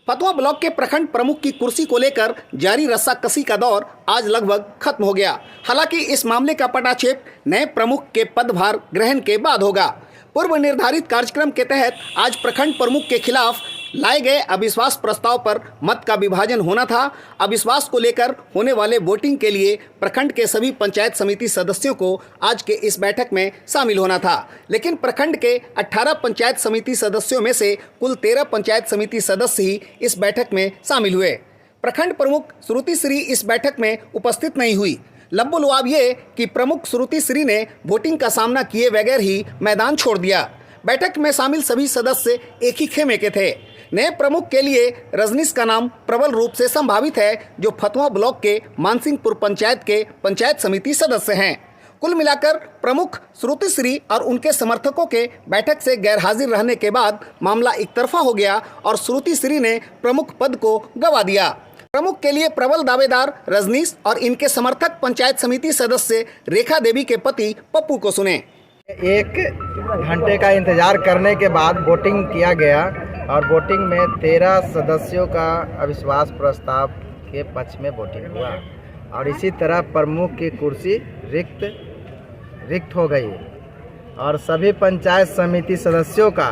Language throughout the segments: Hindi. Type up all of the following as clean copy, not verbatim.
फतुहा ब्लॉक के प्रखंड प्रमुख की कुर्सी को लेकर जारी रस्साकसी का दौर आज लगभग खत्म हो गया। हालांकि इस मामले का पटाक्षेप नए प्रमुख के पदभार ग्रहण के बाद होगा। पूर्व निर्धारित कार्यक्रम के तहत आज प्रखंड प्रमुख के खिलाफ लाए गए अविश्वास प्रस्ताव पर मत का विभाजन होना था। अविश्वास को लेकर होने वाले वोटिंग के लिए प्रखंड के सभी पंचायत समिति सदस्यों को आज के इस बैठक में शामिल होना था, लेकिन प्रखंड के 18 पंचायत समिति सदस्यों में से कुल 13 पंचायत समिति सदस्य ही इस बैठक में शामिल हुए। प्रखंड प्रमुख श्रुति श्री इस बैठक में उपस्थित नहीं हुई। लब्बुलवाब ये कि प्रमुख श्रुति श्री ने वोटिंग का सामना किए बगैर ही मैदान छोड़ दिया। बैठक में शामिल सभी सदस्य एक ही खेमे के थे। नए प्रमुख के लिए रजनीश का नाम प्रबल रूप से संभावित है, जो फतुहा ब्लॉक के मानसिंहपुर पंचायत के पंचायत समिति सदस्य हैं। कुल मिलाकर प्रमुख श्रुति श्री और उनके समर्थकों के बैठक से गैरहाजिर रहने के बाद मामला एकतरफा हो गया और श्रुति श्री ने प्रमुख पद को गंवा दिया। प्रमुख के लिए प्रबल दावेदार रजनीश और इनके समर्थक पंचायत समिति सदस्य रेखा देवी के पति पप्पू को सुने। 1 घंटे का इंतजार करने के बाद वोटिंग किया गया और वोटिंग में 13 सदस्यों का अविश्वास प्रस्ताव के पक्ष में वोटिंग हुआ और इसी तरह प्रमुख की कुर्सी रिक्त हो गई और सभी पंचायत समिति सदस्यों का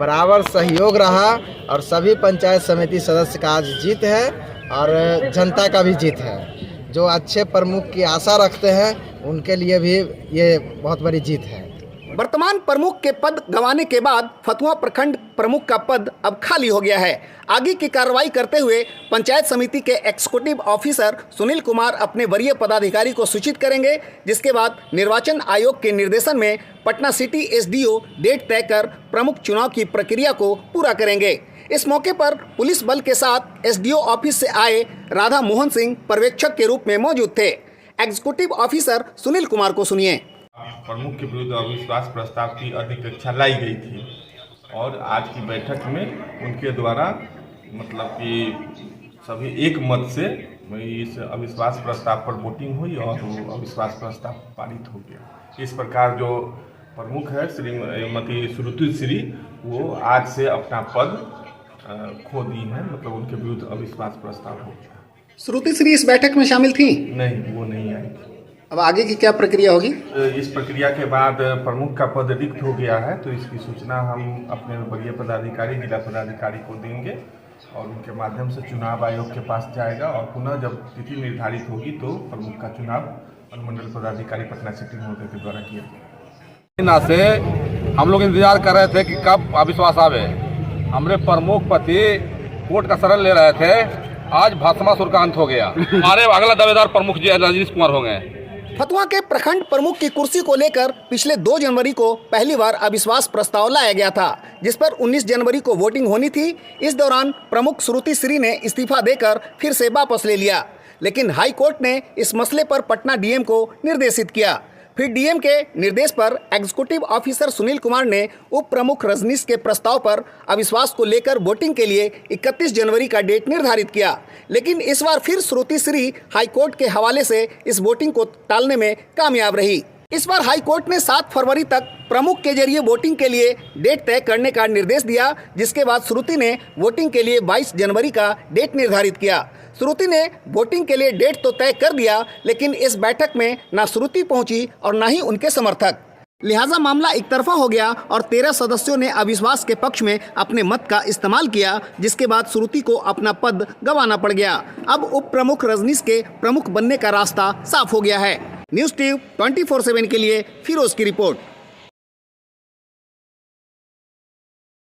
बराबर सहयोग रहा और सभी पंचायत समिति सदस्य का आज जीत है और जनता का भी जीत है। जो अच्छे प्रमुख की आशा रखते हैं उनके लिए भी ये बहुत बड़ी जीत है। वर्तमान प्रमुख के पद गंवाने के बाद फतुहा प्रखंड प्रमुख का पद अब खाली हो गया है। आगे की कार्रवाई करते हुए पंचायत समिति के एग्जीक्यूटिव ऑफिसर सुनील कुमार अपने वरीय पदाधिकारी को सूचित करेंगे, जिसके बाद निर्वाचन आयोग के निर्देशन में पटना सिटी एसडीओ डेट तय कर प्रमुख चुनाव की प्रक्रिया को पूरा करेंगे। इस मौके पर पुलिस बल के साथ एसडीओ ऑफिस से आए राधा मोहन सिंह पर्यवेक्षक के रूप में मौजूद थे। एग्जीक्यूटिव ऑफिसर सुनील कुमार को सुनिए। प्रमुख के विरुद्ध अविश्वास प्रस्ताव की अध्यक्षता लाई गई थी और आज की बैठक में उनके द्वारा मतलब कि सभी एक मत से इस अविश्वास प्रस्ताव पर वोटिंग हुई और वो अविश्वास प्रस्ताव पारित हो गया। इस प्रकार जो प्रमुख है श्रीमती श्रुति श्री वो आज से अपना पद खो दी है, मतलब उनके विरुद्ध अविश्वास प्रस्ताव हो गया। श्रुति श्री इस बैठक में शामिल थी? नहीं, वो नहीं आई। अब आगे की क्या प्रक्रिया होगी? इस प्रक्रिया के बाद प्रमुख का पद रिक्त हो गया है तो इसकी सूचना हम अपने वरीय पदाधिकारी जिला पदाधिकारी को देंगे और उनके माध्यम से चुनाव आयोग के पास जाएगा और पुनः जब तिथि निर्धारित होगी तो प्रमुख का चुनाव अनुमंडल पदाधिकारी पटना सिटी महोदय के द्वारा किया जाएगा। से हम लोग इंतजार कर रहे थे कि कब अविश्वास आवे। हमारे प्रमुख पति कोर्ट का शरण ले रहे थे, आज भस्मासुर का अंत हो गया। हमारे अगला दावेदार प्रमुख जी रजनीश कुमार हो गए। फतुहा के प्रखंड प्रमुख की कुर्सी को लेकर पिछले 2 जनवरी को पहली बार अविश्वास प्रस्ताव लाया गया था, जिस पर 19 जनवरी को वोटिंग होनी थी। इस दौरान प्रमुख श्रुति श्री ने इस्तीफा देकर फिर से वापस ले लिया, लेकिन हाई कोर्ट ने इस मसले पर पटना डीएम को निर्देशित किया। फिर डीएम के निर्देश पर एग्जीक्यूटिव ऑफिसर सुनील कुमार ने उप प्रमुख रजनीश के प्रस्ताव पर अविश्वास को लेकर वोटिंग के लिए 31 जनवरी का डेट निर्धारित किया, लेकिन इस बार फिर श्रुति श्री हाईकोर्ट के हवाले से इस वोटिंग को टालने में कामयाब रही। इस बार हाईकोर्ट ने 7 फरवरी तक प्रमुख के जरिए वोटिंग के लिए डेट तय करने का निर्देश दिया, जिसके बाद श्रुति ने वोटिंग के लिए 22 जनवरी का डेट निर्धारित किया। श्रुति ने वोटिंग के लिए डेट तो तय कर दिया, लेकिन इस बैठक में न श्रुति पहुंची और न ही उनके समर्थक। लिहाजा मामला एकतरफा हो गया और 13 सदस्यों ने अविश्वास के पक्ष में अपने मत का इस्तेमाल किया, जिसके बाद श्रुति को अपना पद गंवाना पड़ गया। अब उप प्रमुख रजनीश के प्रमुख बनने का रास्ता साफ हो गया है। न्यूज़ टीवी 24/7 के लिए फिरोज की रिपोर्ट।